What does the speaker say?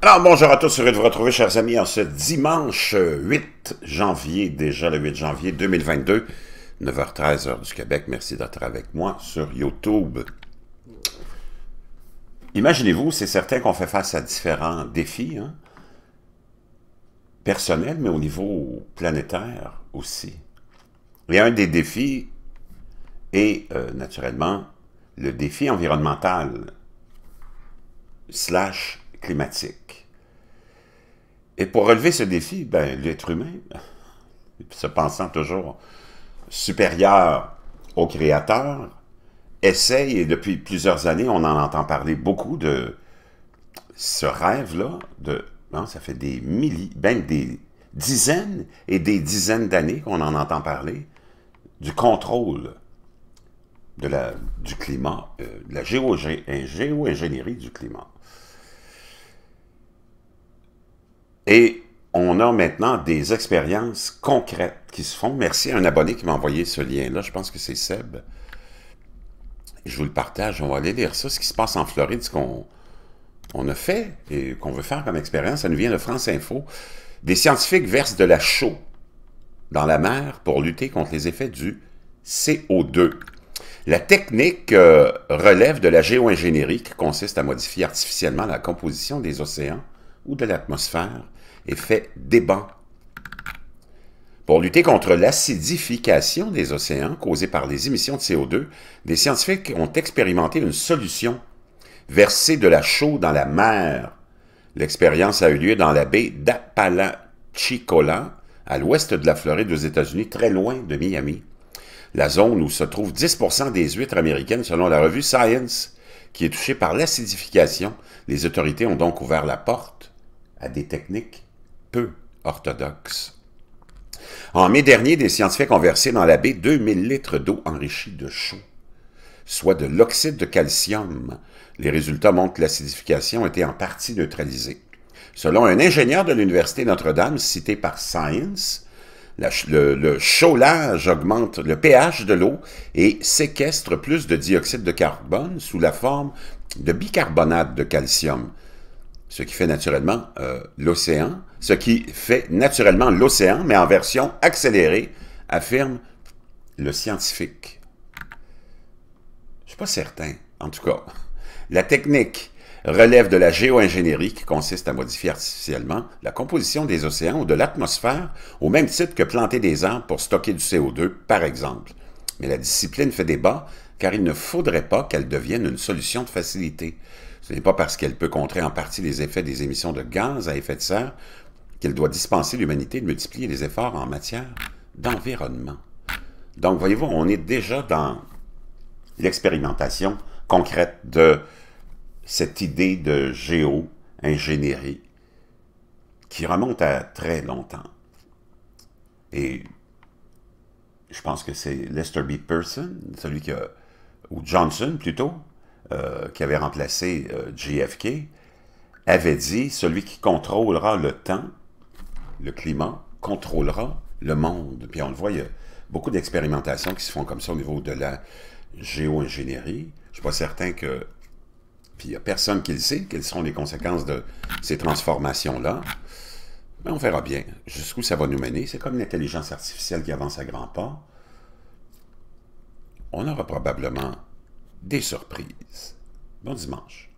Alors, bonjour à tous, heureux de vous retrouver, chers amis, en ce dimanche 8 janvier, déjà le 8 janvier 2022, 9h13, heure du Québec. Merci d'être avec moi sur YouTube. Imaginez-vous, c'est certain qu'on fait face à différents défis, personnels, mais au niveau planétaire aussi. Et un des défis est, naturellement, le défi environnemental / climatique. Et pour relever ce défi, ben, l'être humain, se pensant toujours supérieur au Créateur, essaye, et depuis plusieurs années, on en entend parler beaucoup de ce rêve-là, ça fait des ben des dizaines et des dizaines d'années qu'on en entend parler, du contrôle du climat, de la géo-ingénierie du climat. Et on a maintenant des expériences concrètes qui se font. Merci à un abonné qui m'a envoyé ce lien-là. Je pense que c'est Seb. Et je vous le partage. On va aller lire ça. Ce qui se passe en Floride, ce qu'on a fait et qu'on veut faire comme expérience, ça nous vient de France Info. Des scientifiques versent de la chaux dans la mer pour lutter contre les effets du CO2. La technique relève de la géo-ingénierie qui consiste à modifier artificiellement la composition des océans ou de l'atmosphère et fait débat. Pour lutter contre l'acidification des océans causée par les émissions de CO2, des scientifiques ont expérimenté une solution, verser de la chaux dans la mer. L'expérience a eu lieu dans la baie d'Apalachicola, à l'ouest de la Floride aux États-Unis, très loin de Miami. La zone où se trouvent 10% des huîtres américaines, selon la revue Science, qui est touchée par l'acidification. Les autorités ont donc ouvert la porte à des techniques peu orthodoxes. En mai dernier, des scientifiques ont versé dans la baie 2000 litres d'eau enrichie de chaux, soit de l'oxyde de calcium. Les résultats montrent que l'acidification a été en partie neutralisée. Selon un ingénieur de l'Université Notre-Dame, cité par Science, le chaulage augmente le pH de l'eau et séquestre plus de dioxyde de carbone sous la forme de bicarbonate de calcium, ce qui fait naturellement l'océan, mais en version accélérée, affirme le scientifique. Je ne suis pas certain, en tout cas. La technique relève de la géo-ingénierie qui consiste à modifier artificiellement la composition des océans ou de l'atmosphère au même titre que planter des arbres pour stocker du CO2, par exemple. Mais la discipline fait débat car il ne faudrait pas qu'elle devienne une solution de facilité. Ce n'est pas parce qu'elle peut contrer en partie les effets des émissions de gaz à effet de serre qu'elle doit dispenser l'humanité de multiplier les efforts en matière d'environnement. Donc, voyez-vous, on est déjà dans l'expérimentation concrète de cette idée de géo-ingénierie qui remonte à très longtemps. Et je pense que c'est Lester B. Pearson, ou Johnson plutôt, qui avait remplacé JFK, avait dit « Celui qui contrôlera le temps, le climat, contrôlera le monde ». Puis on le voit, il y a beaucoup d'expérimentations qui se font comme ça au niveau de la géo-ingénierie. Je ne suis pas certain que... Puis il n'y a personne qui le sait, quelles sont les conséquences de ces transformations-là. Mais on verra bien jusqu'où ça va nous mener. C'est comme l'intelligence artificielle qui avance à grands pas. On aura probablement des surprises. Bon dimanche.